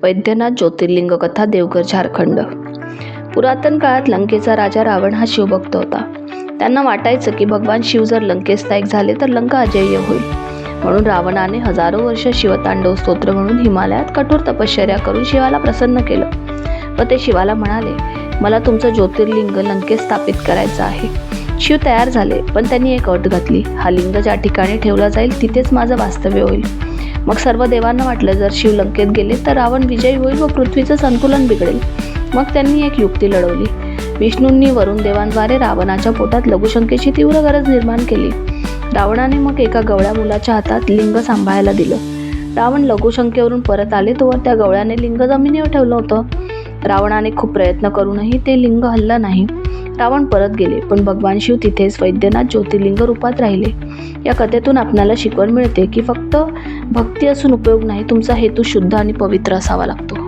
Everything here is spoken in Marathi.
वैद्यनाथ ज्योतिर्लिंग कथा, देवघर, झारखंड. पुरातन काळात लंकेचा राजा रावण हा शिवभक्त होता. त्यांना वाटायचं की भगवान शिव जर लंकेस स्थायिक झाले तर लंका अजेय होईल. म्हणून रावणाने हजारो वर्ष शिवतांडव स्तोत्र म्हणून हिमालयात कठोर तपश्चर्या करून शिवाला प्रसन्न केलं. व ते शिवाला म्हणाले, मला तुमचं ज्योतिर्लिंग लंकेत स्थापित करायचं आहे. शिव तयार झाले, पण त्यांनी एक अट घातली, हा लिंग ज्या ठिकाणी ठेवला जाईल तिथेच माझं वास्तव्य होईल. मग सर्व देवांना वाटलं जर शिव लंकेत गेले तर रावण विजयी होईल व पृथ्वीचं संतुलन बिघडेल. मग त्यांनी एक युक्ती लढवली. विष्णूंनी वरुण देवांद्वारे रावणाच्या पोटात लघुशंकेची तीव्र गरज निर्माण केली. रावणाने मग एका गवळ्या मुलाच्या हातात लिंग सांभाळायला दिलं. रावण लघुशंकेवरून परत आले तोवर त्या गवळ्याने लिंग जमिनीवर ठेवलं होतं. रावणाने खूप प्रयत्न करूनही ते लिंग हललं नाही. रावण परत गेले, पण भगवान शिव तिथेच वैद्यनाथ ज्योतिर्लिंग रूपात राहिले. या कथेतून आपल्याला शिकवण मिळते की फक्त भक्ती असून उपयोग नाही, तुमचा हेतू शुद्ध आणि पवित्र असावा लागतो.